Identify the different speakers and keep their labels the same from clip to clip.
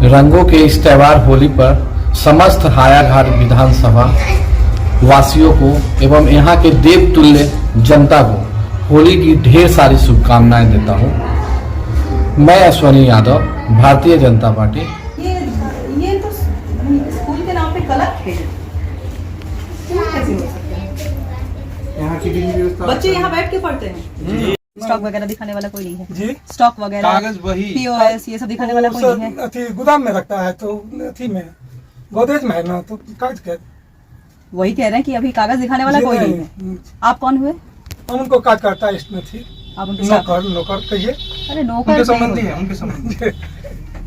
Speaker 1: रंगों के इस त्यौहार होली पर समस्त हायाघाट विधानसभा वासियों को एवं यहाँ के देवतुल्य जनता को होली की ढेर सारी शुभकामनाएं देता हूँ। मैं अश्वनी यादव, भारतीय जनता पार्टी।
Speaker 2: ये तो स्कूल के नाम पे गलत है। कैसे हो सकता है?
Speaker 3: यहाँ की भी व्यवस्था,
Speaker 2: बच्चे यहाँ बैठ के पढ़ते हैं। स्टॉक वगैरह दिखाने वाला कोई नहीं है
Speaker 3: जी।
Speaker 2: स्टॉक वगैरह,
Speaker 3: कागज वही
Speaker 2: POS ये सब दिखाने वाला कोई नहीं है।
Speaker 3: अथी गोदाम में रखता है तो अथी में गोदरेज में है ना, तो कागज के
Speaker 2: वही कह रहे हैं कि अभी कागज दिखाने वाला कोई नहीं है। आप कौन हुए?
Speaker 3: हम उनको काज करता है इसमें थी
Speaker 2: आप उनके
Speaker 3: नौकर कहिए।
Speaker 2: अरे नौकर
Speaker 3: उनके संबंधी है, उनके संबंधी।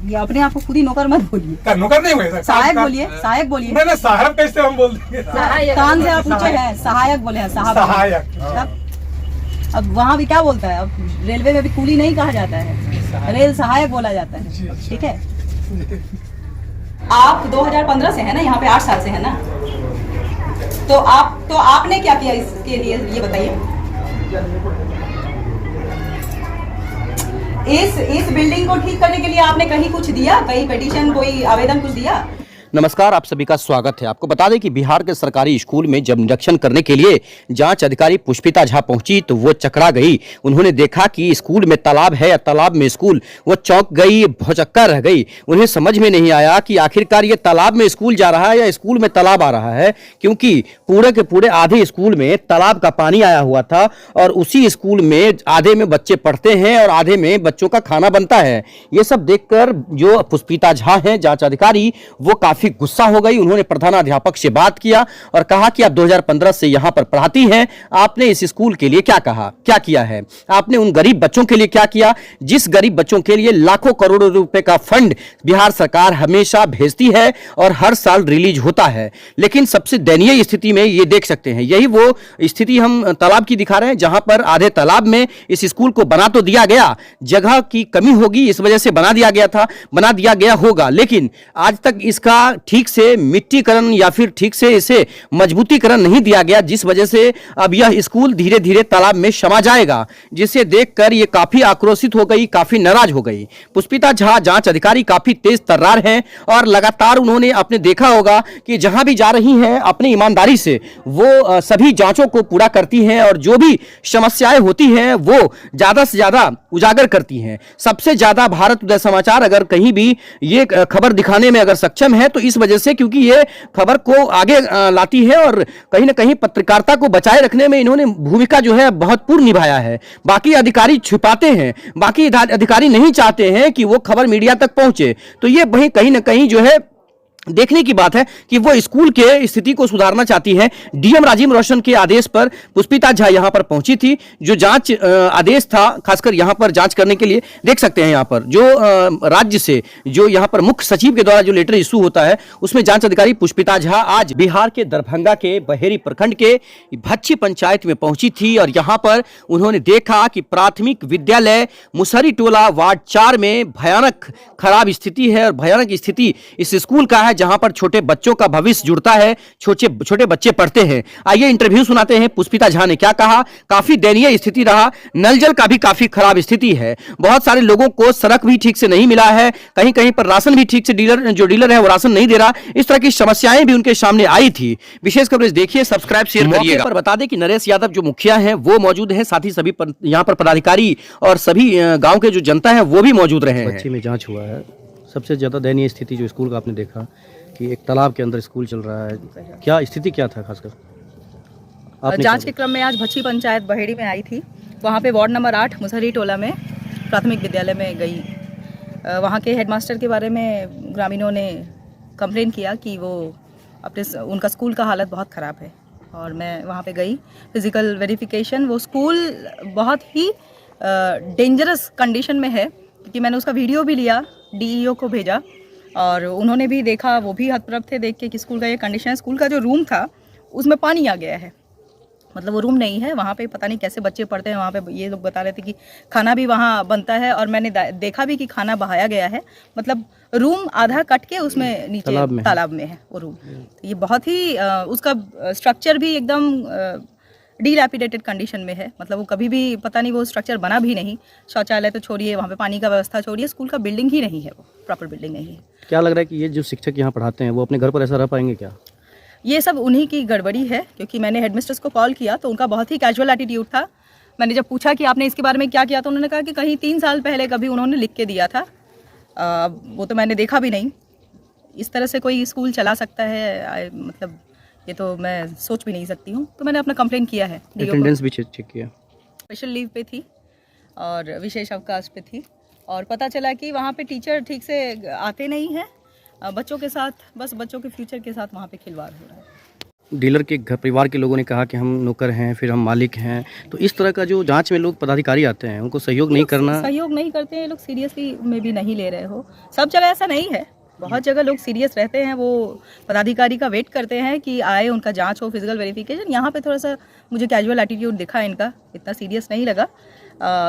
Speaker 2: ये अपने आप को खुद ही नौकर मत बोलिए,
Speaker 3: नौकर नहीं हुए,
Speaker 2: सहायक बोलिए, सहायक बोलिए।
Speaker 3: नहीं साहब कैसे हम बोल देंगे?
Speaker 2: कान से आप पूछे हैं, सहायक बोले हैं,
Speaker 3: सहायक।
Speaker 2: अब वहाँ भी क्या बोलता है? अब रेलवे में भी कूली नहीं कहा जाता है, रेल सहायक बोला जाता है। ठीक है। आप 2015 से है ना, यहाँ पे 8 साल से है ना, तो आपने क्या किया इसके लिए ये बताइए। इस बिल्डिंग को ठीक करने के लिए आपने कहीं कुछ दिया, कहीं पिटीशन, कोई आवेदन कुछ दिया?
Speaker 4: नमस्कार, आप सभी का स्वागत है। आपको बता दें कि बिहार के सरकारी स्कूल में जब निरीक्षण करने के लिए जांच अधिकारी पुष्पिता झा पहुंची तो वो चकरा गई। उन्होंने देखा कि स्कूल में तालाब है या तालाब में स्कूल। वो चौंक गई, भौचक्का रह गई। उन्हें समझ में नहीं आया कि आखिरकार ये तालाब में स्कूल जा रहा है या स्कूल में तालाब आ रहा है, क्योंकि पूरे के पूरे आधे स्कूल में तालाब का पानी आया हुआ था और उसी स्कूल में आधे में बच्चे पढ़ते हैं और आधे में बच्चों का खाना बनता है। ये सब देखकर जो पुष्पिता झा हैं जांच अधिकारी, वो काफी गुस्सा हो गई। उन्होंने प्रधानाध्यापक से बात किया और कहा कि आप 2015 से यहां पर पढ़ाती हैं, आपने इस स्कूल के लिए क्या कहा, क्या किया है? आपने उन गरीब बच्चों के लिए क्या किया जिस गरीब बच्चों के लिए लाखों करोड़ों रुपए का फंड बिहार सरकार हमेशा भेजती है और हर साल रिलीज होता है। लेकिन सबसे दयनीय स्थिति में ये देख सकते हैं, यही वो स्थिति हम तालाब की दिखा रहे हैं, जहां पर आधे तालाब में इस स्कूल को बना तो दिया गया, जगह की कमी होगी इस वजह से बना दिया गया था, बना दिया गया होगा, लेकिन आज तक इसका ठीक से मिट्टीकरण या फिर ठीक से इसे मजबूतीकरण नहीं दिया गया, जिस वजह से अब यह स्कूल धीरे धीरे तालाब में समा जाएगा, जिसे देखकर ये काफी आक्रोशित हो गई, काफी नाराज हो गई। पुष्पिता झा जांच अधिकारी काफी तेज तर्रार हैं और लगातार उन्होंने अपने देखा होगा कि जहां भी जा रही हैं अपनी ईमानदारी से वो सभी जांचों को पूरा करती हैं और जो भी समस्याएं होती हैं वो ज्यादा से ज्यादा उजागर करती हैं। सबसे ज्यादा भारत उदय समाचार अगर कहीं भी ये खबर दिखाने में अगर सक्षम है तो इस वजह से, क्योंकि ये खबर को आगे लाती है और कहीं ना कहीं पत्रकारिता को बचाए रखने में इन्होंने भूमिका जो है बहुत पूर्ण निभाया है। बाकी अधिकारी छुपाते हैं, बाकी अधिकारी नहीं चाहते हैं कि वो खबर मीडिया तक पहुंचे, तो ये वही कहीं ना कहीं जो है देखने की बात है कि वो स्कूल के स्थिति को सुधारना चाहती है। डीएम राजीव रोशन के आदेश पर पुष्पिता झा यहां पर पहुंची थी। जो जांच आदेश था खासकर यहां पर जांच करने के लिए, देख सकते हैं यहां पर जो राज्य से जो यहां पर मुख्य सचिव के द्वारा जो लेटर इशू होता है उसमें जांच अधिकारी पुष्पिता झा आज बिहार के दरभंगा के बहेरी प्रखंड के भच्छी पंचायत में पहुंची थी और यहां पर उन्होंने देखा कि प्राथमिक विद्यालय मुसहरी टोला वार्ड 4 में भयानक खराब स्थिति है और भयानक स्थिति इस स्कूल का है, जहां पर छोटे बच्चों का भविष्य जुड़ता है, छोटे बच्चे पढ़ते हैं। आइए इंटरव्यू सुनाते हैं पुष्पिता झा ने क्या कहा। काफी दयनीय स्थिति रहा, नल जल का भी काफी खराब स्थिति है, बहुत सारे लोगों को सड़क भी ठीक से नहीं मिला है, कहीं कहीं पर राशन भी ठीक से डीलर है वो राशन नहीं दे रहा। इस तरह की समस्याएं भी उनके सामने आई थी। विशेष कवरेज देखिए, सब्सक्राइब शेयर करिएगा। पर बता दें कि नरेश यादव जो मुखिया हैं वो मौजूद है, साथ ही सभी यहाँ पर पदाधिकारी और सभी गाँव के जो जनता है वो भी मौजूद रहे हैं।
Speaker 5: बच्चे में जांच हुआ है। सबसे ज़्यादा दयनीय स्थिति जो स्कूल का आपने देखा कि एक तालाब के अंदर स्कूल चल रहा है, क्या स्थिति क्या था खासकर?
Speaker 2: जांच के क्रम में आज भच्छी पंचायत बहेड़ी में आई थी। वहाँ पे वार्ड नंबर 8 मुसहरी टोला में प्राथमिक विद्यालय में गई। वहाँ के हेडमास्टर के बारे में ग्रामीणों ने कंप्लेन किया कि वो उनका स्कूल का हालत बहुत ख़राब है और मैं वहाँ पे गई। फिज़िकल वेरिफिकेशन, वो स्कूल बहुत ही डेंजरस कंडीशन में है, क्योंकि मैंने उसका वीडियो भी लिया, डीईओ को भेजा और उन्होंने भी देखा, वो भी हतप्रभ थे देख के कि स्कूल का ये कंडीशन है। स्कूल का जो रूम था उसमें पानी आ गया है, मतलब वो रूम नहीं है वहाँ पे, पता नहीं कैसे बच्चे पढ़ते हैं वहाँ पे। ये लोग बता रहे थे कि खाना भी वहाँ बनता है और मैंने देखा भी कि खाना बहाया गया है, मतलब रूम आधा कट के उसमें नीचे तालाब में है वो रूम। ये बहुत ही उसका स्ट्रक्चर भी एकदम डिलैपिडेटेड कंडीशन में है, मतलब वो कभी भी पता नहीं वो स्ट्रक्चर बना भी नहीं, शौचालय तो छोड़िए, वहाँ पे पानी का व्यवस्था छोड़िए, स्कूल का बिल्डिंग ही नहीं है, वो प्रॉपर बिल्डिंग नहीं है।
Speaker 5: क्या लग रहा है कि ये जो शिक्षक यहाँ पढ़ाते हैं वो अपने घर पर ऐसा रह पाएंगे क्या?
Speaker 2: ये सब उन्हीं की गड़बड़ी है, क्योंकि मैंने हेडमिस्ट्रेस को कॉल किया तो उनका बहुत ही कैजुअल एटीट्यूड था। मैंने जब पूछा कि आपने इसके बारे में क्या किया तो उन्होंने कहा कि कहीं 3 साल पहले कभी उन्होंने लिख के दिया था, वो तो मैंने देखा भी नहीं। इस तरह से कोई स्कूल चला सकता है, मतलब ये तो मैं सोच भी नहीं सकती हूँ। तो मैंने अपना कंप्लेन किया है।
Speaker 5: अटेंडेंस भी चेक किया?
Speaker 2: स्पेशल लीव पे थी और विशेष अवकाश पे थी, और पता चला कि वहाँ पे टीचर ठीक से आते नहीं हैं, बच्चों के साथ, बस बच्चों के फ्यूचर के साथ वहाँ पे खिलवाड़ हो रहा है।
Speaker 5: डीलर के घर परिवार के लोगों ने कहा कि हम नौकर हैं, फिर हम मालिक हैं, तो इस तरह का जो जांच में लोग पदाधिकारी आते हैं उनको सहयोग नहीं करना।
Speaker 2: सहयोग नहीं करते हैं लोग, सीरियसली में भी नहीं ले रहे हो। सब जगह ऐसा नहीं है, बहुत जगह लोग सीरियस रहते हैं, वो पदाधिकारी का वेट करते हैं कि आए, उनका जांच हो, फिजिकल वेरिफिकेशन। यहाँ पे थोड़ा सा मुझे कैजुअल एटीट्यूड दिखा इनका, इतना सीरियस नहीं लगा।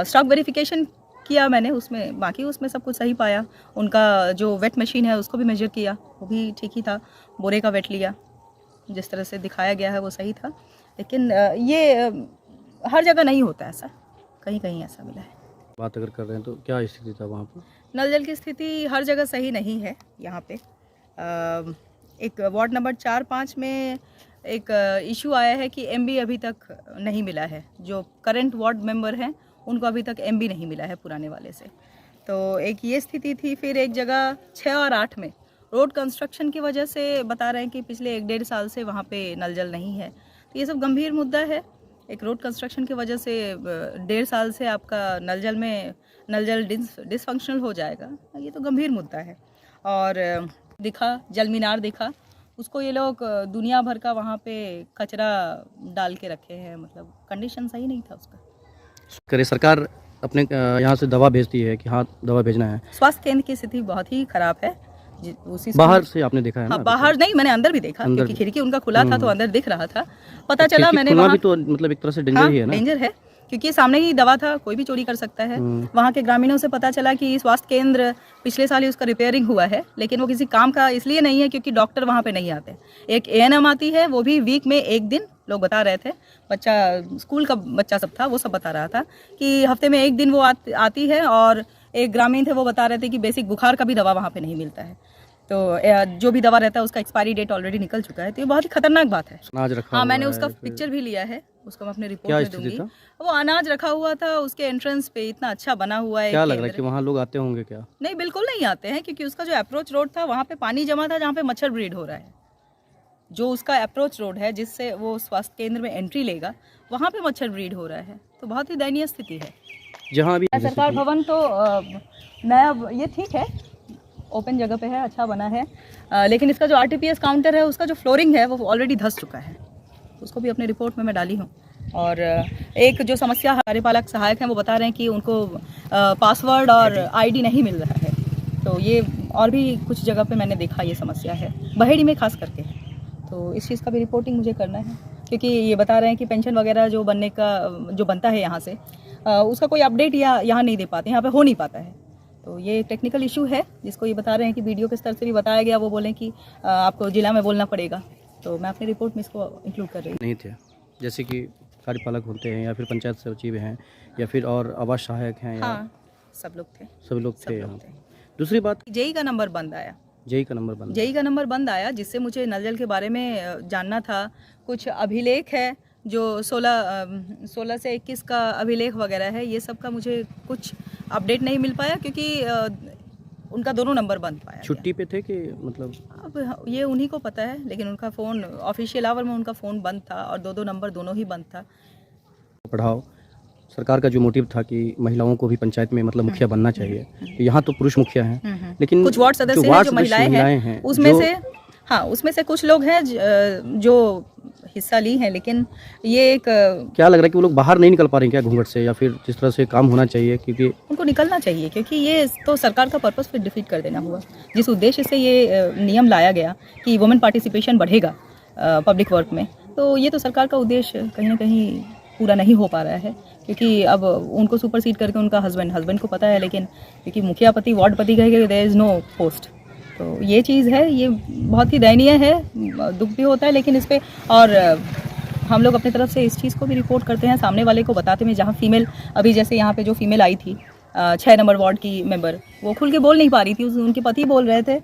Speaker 2: स्टॉक वेरिफिकेशन किया मैंने उसमें, बाकी उसमें सब कुछ सही पाया। उनका जो वेट मशीन है उसको भी मेजर किया, वो भी ठीक ही था। बोरे का वेट लिया, जिस तरह से दिखाया गया है वो सही था। लेकिन ये हर जगह नहीं होता ऐसा, कहीं कहीं ऐसा मिला है।
Speaker 5: बात अगर कर रहे हैं तो क्या स्थिति था वहाँ पर?
Speaker 2: नल जल की स्थिति हर जगह सही नहीं है। यहाँ पे एक वार्ड नंबर 4-5 में एक इशू आया है कि एमबी अभी तक नहीं मिला है। जो करंट वार्ड मेंबर हैं उनको अभी तक एमबी नहीं मिला है पुराने वाले से। तो एक ये स्थिति थी। फिर एक जगह 6 और 8 में रोड कंस्ट्रक्शन की वजह से बता रहे हैं कि पिछले 1-1.5 साल से वहाँ पे नल जल नहीं है। तो ये सब गंभीर मुद्दा है। एक रोड कंस्ट्रक्शन की वजह से 1.5 साल से आपका नल जल डिसफंक्शनल हो जाएगा, ये तो गंभीर मुद्दा है। और दिखा जल मीनार दिखा, उसको ये लोग दुनिया भर का वहाँ पे कचरा डाल के रखे हैं, मतलब कंडीशन सही नहीं था उसका।
Speaker 5: करे सरकार अपने यहाँ से दवा भेजती है कि हाँ दवा भेजना है।
Speaker 2: स्वास्थ्य केंद्र की स्थिति बहुत ही खराब है। उसी
Speaker 5: बाहर से आपने देखा है ना?
Speaker 2: हाँ, बाहर नहीं, मैंने अंदर भी देखा, क्योंकि खिड़की उनका खुला था तो अंदर दिख रहा था। पता चला मैंने वहाँ
Speaker 5: भी तो मतलब एक तरह से डेंजर ही है ना?
Speaker 2: डेंजर है, क्योंकि सामने ही दवा था, कोई भी चोरी कर सकता है। वहाँ के ग्रामीणों से पता चला कि स्वास्थ्य केंद्र पिछले साल ही उसका रिपेयरिंग हुआ है, लेकिन वो किसी काम का इसलिए नहीं है क्योंकि डॉक्टर वहाँ पे नहीं आते। एक एएनएम आती है, वो भी वीक में 1 दिन, लोग बता रहे थे, बच्चा स्कूल का बच्चा सब था, वो सब बता रहा था कि हफ्ते में 1 दिन वो आती है। और एक ग्रामीण थे, वो बता रहे थे कि बेसिक बुखार का भी दवा वहाँ पे नहीं मिलता है। तो जो भी दवा रहता है उसका एक्सपायरी डेट ऑलरेडी निकल चुका है। तो ये बहुत ही खतरनाक बात है।
Speaker 5: अनाज रखा
Speaker 2: हाँ, मैंने
Speaker 5: हुआ
Speaker 2: उसका
Speaker 5: है,
Speaker 2: पिक्चर भी लिया है, उसको मैं अपने रिपोर्ट
Speaker 5: क्या
Speaker 2: में
Speaker 5: स्थिति
Speaker 2: दूंगी।
Speaker 5: था?
Speaker 2: वो अनाज रखा हुआ था, उसके एंट्रेंस पे इतना अच्छा बना हुआ है।
Speaker 5: क्या लग रहा है कि वहाँ लोग आते होंगे क्या?
Speaker 2: नहीं, बिल्कुल नहीं आते हैं, क्योंकि उसका जो अप्रोच रोड था वहाँ पे पानी जमा था, जहाँ पे मच्छर ब्रीड हो रहा है। जो उसका अप्रोच रोड है जिससे वो स्वास्थ्य केंद्र में एंट्री लेगा, वहाँ पे मच्छर ब्रीड हो रहा है। तो बहुत ही दयनीय स्थिति है।
Speaker 5: जहाँ अभी
Speaker 2: सरकार भवन तो नया, ये ठीक है, ओपन जगह पे है, अच्छा बना है। लेकिन इसका जो आरटीपीएस काउंटर है, उसका जो फ्लोरिंग है वो ऑलरेडी धंस चुका है। उसको भी अपने रिपोर्ट में मैं डाली हूँ। और एक जो समस्या कार्यपालक सहायक हैं वो बता रहे हैं कि उनको पासवर्ड और आईडी नहीं मिल रहा है। तो ये और भी कुछ जगह पे मैंने देखा ये समस्या है, बहेड़ी में खास करके। तो इस चीज़ का भी रिपोर्टिंग मुझे करना है, क्योंकि ये बता रहे हैं कि पेंशन वगैरह जो बनता है यहाँ से, उसका कोई अपडेट यहाँ नहीं दे पाते, यहाँ पे हो नहीं पाता है। तो ये टेक्निकल इशू है, जिसको ये बता रहे हैं कि वीडियो के स्तर से भी बताया गया, वो बोलें कि आपको जिला में बोलना पड़ेगा। तो मैं अपनी रिपोर्ट में इसको इंक्लूड कर रही हूँ।
Speaker 5: नहीं थे, जैसे कि कार्यपालक होते हैं या फिर पंचायत सचिव हैं या फिर और आवास सहायक हैं,
Speaker 2: हाँ, सब लोग थे,
Speaker 5: सभी लोग थे यहाँ। दूसरी बात,
Speaker 2: जेई का नंबर बंद आया।
Speaker 5: जेई का नंबर बंद,
Speaker 2: जेई का नंबर बंद आया, जिससे मुझे नल जल के बारे में जानना था। कुछ अभिलेख है जो 16 से 21 का अभिलेख वगैरह है, ये सब का मुझे कुछ अपडेट नहीं मिल पाया, क्योंकि उनका दोनों नंबर बंद पाया।
Speaker 5: छुट्टी पे थे कि मतलब,
Speaker 2: अब ये उन्हीं को पता है, लेकिन उनका फ़ोन ऑफिशियल आवर में उनका फ़ोन बंद था और 2 नंबर दोनों ही बंद था।
Speaker 5: पढ़ाओ सरकार का जो मोटिव था कि महिलाओं को भी पंचायत में मतलब मुखिया बनना चाहिए, यहाँ तो पुरुष मुखिया हैं, लेकिन
Speaker 2: कुछ वार्ड सदस्य हैं जो महिलाएं हैं, उसमें से कुछ लोग हैं जो हिस्सा ली हैं। लेकिन ये एक,
Speaker 5: क्या लग रहा है कि वो लोग बाहर नहीं निकल पा रहे हैं क्या घूंघट से, या फिर जिस तरह से काम होना चाहिए? क्योंकि
Speaker 2: उनको निकलना चाहिए, क्योंकि ये तो सरकार का पर्पस फिर डिफीट कर देना हुआ। जिस उद्देश्य से ये नियम लाया गया कि वुमेन पार्टिसिपेशन बढ़ेगा पब्लिक वर्क में, तो ये तो सरकार का उद्देश्य कहीं ना कहीं पूरा नहीं हो पा रहा है। क्योंकि अब उनको सुपरसीड करके उनका हस्बैंड को पता है, लेकिन क्योंकि मुखिया पति वार्ड पति कहेगा देयर इज़ नो पोस्ट। तो ये चीज़ है, ये बहुत ही दयनीय है, दुख भी होता है। लेकिन इस पर और हम लोग अपनी तरफ से इस चीज़ को भी रिपोर्ट करते हैं, सामने वाले को बताते हैं। जहाँ फीमेल, अभी जैसे यहाँ पे जो फीमेल आई थी 6 नंबर वार्ड की मेंबर, वो खुल के बोल नहीं पा रही थी, उनके पति बोल रहे थे।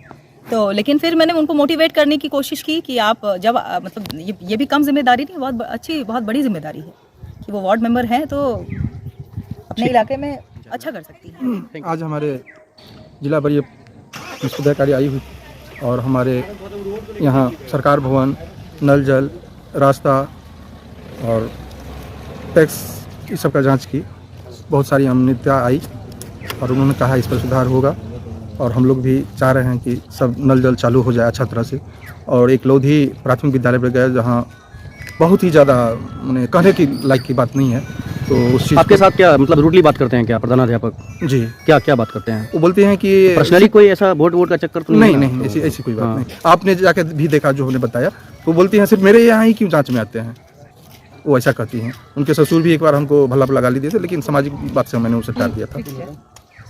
Speaker 2: तो लेकिन फिर मैंने उनको मोटिवेट करने की कोशिश की कि आप जब मतलब ये भी कम जिम्मेदारी नहीं, बहुत अच्छी, बहुत बड़ी जिम्मेदारी है कि वो वार्ड मेंबर हैं तो अपने इलाके में अच्छा कर सकती हैं।
Speaker 6: आज हमारे जिला वरीय मुख्याधिकारी आई हुई और हमारे यहाँ सरकार भवन, नल जल, रास्ता और टैक्स इस सब का जांच की। बहुत सारी अनियमितता आई और उन्होंने कहा इस पर सुधार होगा और हम लोग भी चाह रहे हैं कि सब नल जल चालू हो जाए अच्छा तरह से। और एक लोधी प्राथमिक विद्यालय पर गए जहाँ बहुत ही ज़्यादा मैंने कहने की लायक की बात नहीं है, तो उस चीज़
Speaker 5: आपके साथ क्या मतलब रूडली बात करते हैं क्या प्रधानाध्यापक?
Speaker 6: जी,
Speaker 5: क्या क्या बात करते हैं?
Speaker 6: वो बोलते हैं कि
Speaker 5: पर्सनली कोई ऐसा वोट का चक्कर तो
Speaker 6: नहीं, ऐसी कोई बात नहीं। आपने जाके भी देखा जो उन्होंने बताया, तो बोलती हैं सिर्फ मेरे यहाँ ही क्यों जांच में आते हैं, वो ऐसा कहती हैं। उनके ससुर भी एक बार हमको भला भला गाली दिए थे, लेकिन सामाजिक बात से मैंने उसे टाल दिया था।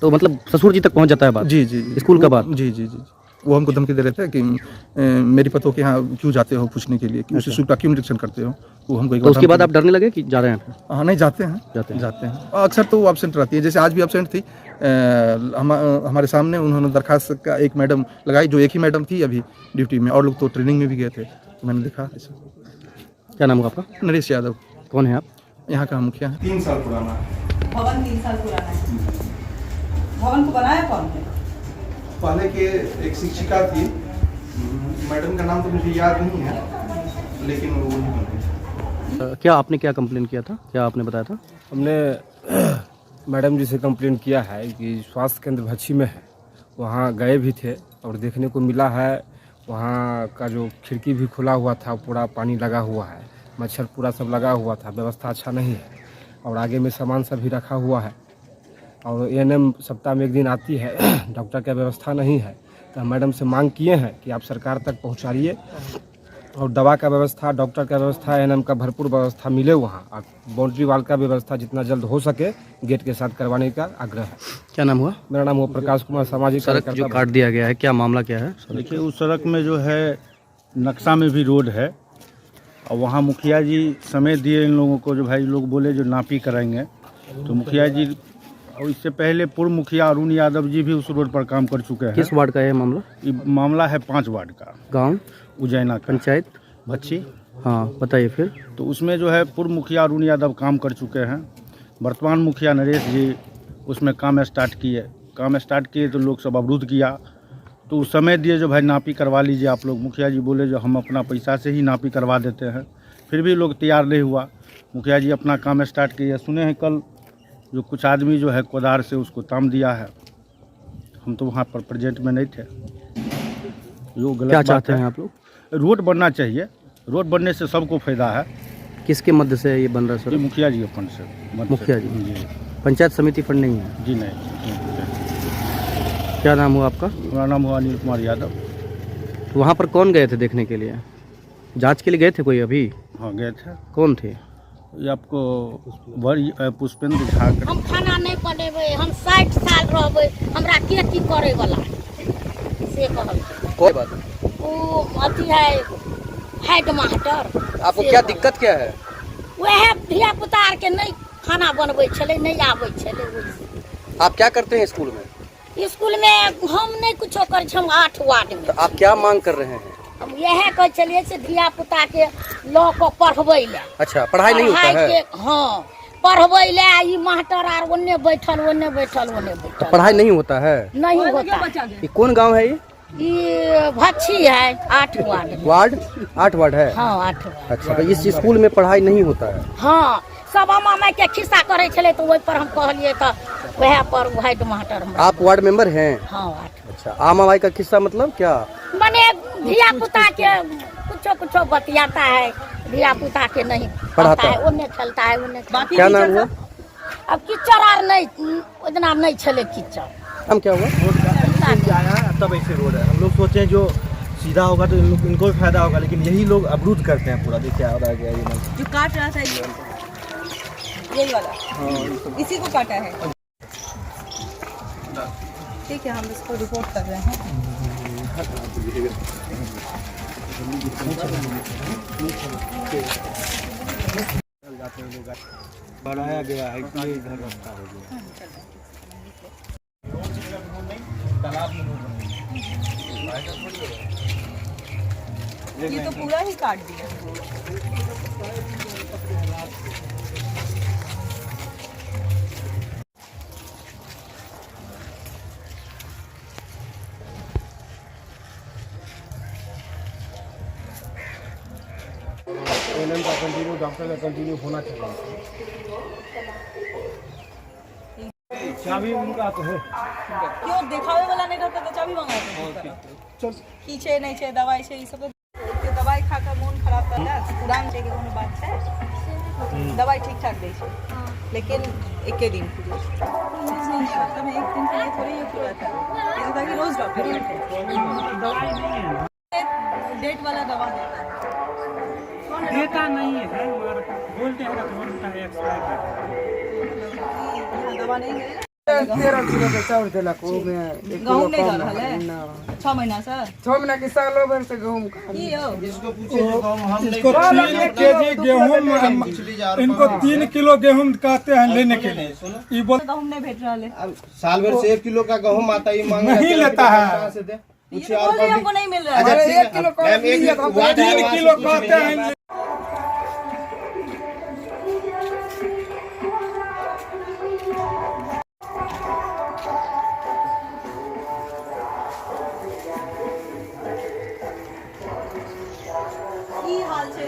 Speaker 5: तो मतलब ससुर जी तक पहुंच जाता है बात?
Speaker 6: जी,
Speaker 5: स्कूल का बात?
Speaker 6: जी, वो हमको धमकी दे रहे थे कि मेरी पतों के यहाँ क्यों जाते हो पूछने के लिए कि उस स्कूल का क्यों निरीक्षण करते हो। वो हमको
Speaker 5: तो उसके बाद आप डरने लगे कि जा रहे हैं?
Speaker 6: हाँ, नहीं जाते हैं। अक्सर तो वो एब्सेंट रहती है, जैसे आज भी एब्सेंट थी। हमारे सामने उन्होंने दरखास्त का एक मैडम लगाई, जो एक ही मैडम थी अभी ड्यूटी में, और लोग तो ट्रेनिंग में भी गए थे। तो मैंने देखा ऐसा।
Speaker 5: क्या नाम हुआ आपका?
Speaker 6: नरेश यादव।
Speaker 5: कौन है आप?
Speaker 6: यहाँ का मुखिया है।
Speaker 1: 3 साल पुराना
Speaker 2: भवन 3 साल पुराना है। भवन को बनाया कौन है?
Speaker 6: पहले के एक शिक्षिका थी, मैडम का नाम तो मुझे याद नहीं है, लेकिन वो वही बनी।
Speaker 5: क्या आपने क्या कंप्लेन किया था, क्या आपने बताया था?
Speaker 7: हमने मैडम जी से कंप्लेन किया है कि स्वास्थ्य केंद्र भच्छी में है, वहाँ गए भी थे और देखने को मिला है वहाँ का जो खिड़की भी खुला हुआ था, पूरा पानी लगा हुआ है, मच्छर पूरा सब लगा हुआ था, व्यवस्था अच्छा नहीं है और आगे में सामान सब भी रखा हुआ है। और एएनएम सप्ताह में 1 दिन आती है, डॉक्टर का व्यवस्था नहीं है। तो हम मैडम से मांग किए हैं कि आप सरकार तक पहुँचाइए और दवा का व्यवस्था, डॉक्टर का व्यवस्था, एएनएम का भरपूर व्यवस्था मिले वहाँ, और बाउंड्री वाल का व्यवस्था जितना जल्द हो सके गेट के साथ करवाने का आग्रह है।
Speaker 5: क्या नाम हुआ?
Speaker 7: मेरा नाम हुआ प्रकाश कुमार, सामाजिक
Speaker 5: सड़क जो काट दिया गया है, क्या मामला क्या है?
Speaker 8: देखिए, उस सड़क में जो है नक्शा में भी रोड है और वहाँ मुखिया जी समय दिए इन लोगों को, जो भाई लोग बोले जो नापी कराएंगे, तो मुखिया जी और इससे पहले पूर्व मुखिया अरुण यादव जी भी उस रोड पर काम कर चुके हैं।
Speaker 5: किस वार्ड का है मामला?
Speaker 8: ये मामला है 5 वार्ड का,
Speaker 5: गांव
Speaker 8: उज्जैना का,
Speaker 5: पंचायत
Speaker 8: भच्छी।
Speaker 5: हाँ, बताइए फिर।
Speaker 8: तो उसमें जो है पूर्व मुखिया अरुण यादव काम कर चुके हैं, वर्तमान मुखिया नरेश जी उसमें काम स्टार्ट किए तो लोग सब अवरुद्ध किया। तो उस समय दिए जो भाई नापी करवा लीजिए आप लोग, मुखिया जी बोले जो हम अपना पैसा से ही नापी करवा देते हैं, फिर भी लोग तैयार नहीं हुआ। मुखिया जी अपना काम स्टार्ट किए। सुने हैं कल जो कुछ आदमी जो है कोदार से उसको ताम दिया है, हम तो वहाँ पर प्रेजेंट में नहीं थे। जो गलत
Speaker 5: क्या
Speaker 8: बात
Speaker 5: चाहते
Speaker 8: है।
Speaker 5: हैं आप लोग?
Speaker 8: रोड बनना चाहिए, रोड बनने से सबको फायदा है।
Speaker 5: किसके मध्य से ये बन रहा है
Speaker 8: ये
Speaker 5: सर?
Speaker 8: मुखिया जी फंड से,
Speaker 5: मुखिया जी?
Speaker 8: जी
Speaker 5: पंचायत समिति फंड नहीं है?
Speaker 8: जी नहीं।
Speaker 5: क्या नाम हुआ आपका?
Speaker 8: मेरा नाम हुआ अनिल कुमार यादव।
Speaker 5: वहाँ पर कौन गए थे देखने के लिए? जांच के लिए गए थे कोई अभी?
Speaker 8: हाँ गए थे।
Speaker 5: कौन थे?
Speaker 8: ये आपको पुष्पेंद्र झा।
Speaker 9: हम खाना नहीं बनेबे, हम 60 साल रहबे, हमरा के की करे वाला से कहल।
Speaker 5: कोई बात
Speaker 9: वो अथी है हेड मास्टर।
Speaker 5: आपको क्या दिक्कत क्या है?
Speaker 9: वह धिया पुता आर के नहीं खाना बनबै छले, नहीं आबै छले।
Speaker 5: आप क्या करते हैं स्कूल में?
Speaker 9: स्कूल में हम नहीं कुछो कर छी, हम 8 वार्ड में।
Speaker 5: तो आप क्या मांग कर रहे हैं?
Speaker 9: हम यह कह चलिए से धिया पुता के लॉ को पढ़बै ले।
Speaker 5: अच्छा, पढ़ाई नहीं होता है?
Speaker 9: हाँ, पढ़बै ले। ई मास्टर आर ओन्ने बैठल।
Speaker 5: पढ़ाई नहीं होता है?
Speaker 9: नहीं होता।
Speaker 5: ये कौन गांव है?
Speaker 9: ये भच्छी है, 8 वार्ड।
Speaker 5: 8 वार्ड है?
Speaker 9: हाँ, 8 वार्ड।
Speaker 5: अच्छा, तो इस स्कूल में पढ़ाई नहीं होता है?
Speaker 9: हाँ, सब मामा के खिस्सा करे छले तो वही पर हम कहलिए तो वह पर हेड मास्टर।
Speaker 5: आप वार्ड मेंबर हैं?
Speaker 9: हाँ, 8।
Speaker 5: अच्छा, आम आदमी का किस्सा मतलब क्या?
Speaker 9: मने धिया पुता के कुछ बतियाता है, धिया पुता के नहीं पढ़ाता है, उन्हें खेलता है, उन्हें।
Speaker 5: क्या नाम हुआ?
Speaker 9: अब कीचड़ आर नहीं उतना नहीं छले कीचड़।
Speaker 5: हम क्या हुआ?
Speaker 10: तब ऐसे रोड है, हम लोग सोचे हैं जो सीधा होगा तो इनको भी फायदा होगा, लेकिन यही लोग अवरुद्ध करते हैं पूरा। देखिए आ गया ये
Speaker 2: जो काट रहा था यही वाला, इसी को काटा है। ठीक है, हम इसको रिपोर्ट कर रहे हैं।
Speaker 10: बढ़ाया गया है कि इधर रास्ता हो गया।
Speaker 2: ये तो पूरा ही काट दिया।
Speaker 7: एएनएम का कंटिन्यू, डॉक्टर का कंटिन्यू होना चाहिए। चाबी उनका तो है,
Speaker 2: क्यों दिखावे वाला नहीं रहता तो चाबी मंगाते? खींचे नहीं छे दवाई से ई सब तो दवाई खा कर मन खराब कर ला पुरान के कोनो बात है। दवाई ठीक ठाक दे छे लेकिन एक के दिन हफ्ते में एक दिन के लिए थोड़ी ये पूरा था। ये तो ताकि रोज डॉक्टर बैठे दवाई नहीं है, डेट वाला दवा देता है।
Speaker 3: देता नहीं है मगर बोलते हैं बोलता है एक्सपायर
Speaker 2: दवा नहीं है।
Speaker 11: 13 किलो के चाउर देलक ओ में
Speaker 2: गहूम नहीं दे रहा है 6 महीना से
Speaker 11: 6 महीना के सालों भर से गहूम खा
Speaker 2: की हो
Speaker 3: इसको 3 केजी गेहूं इनको 3 किलो गेहूं कहते हैं लेने के लिए। ये बोल
Speaker 2: गहूम नहीं भेज रहा है
Speaker 10: साल भर से 1 किलो का गेहूं आता है, ये मांग
Speaker 3: नहीं लेता है।
Speaker 2: ये बोल रही हमको नहीं मिल रहा है।
Speaker 11: 1 किलो का
Speaker 3: 3 किलो कहते हैं।
Speaker 2: की हाल से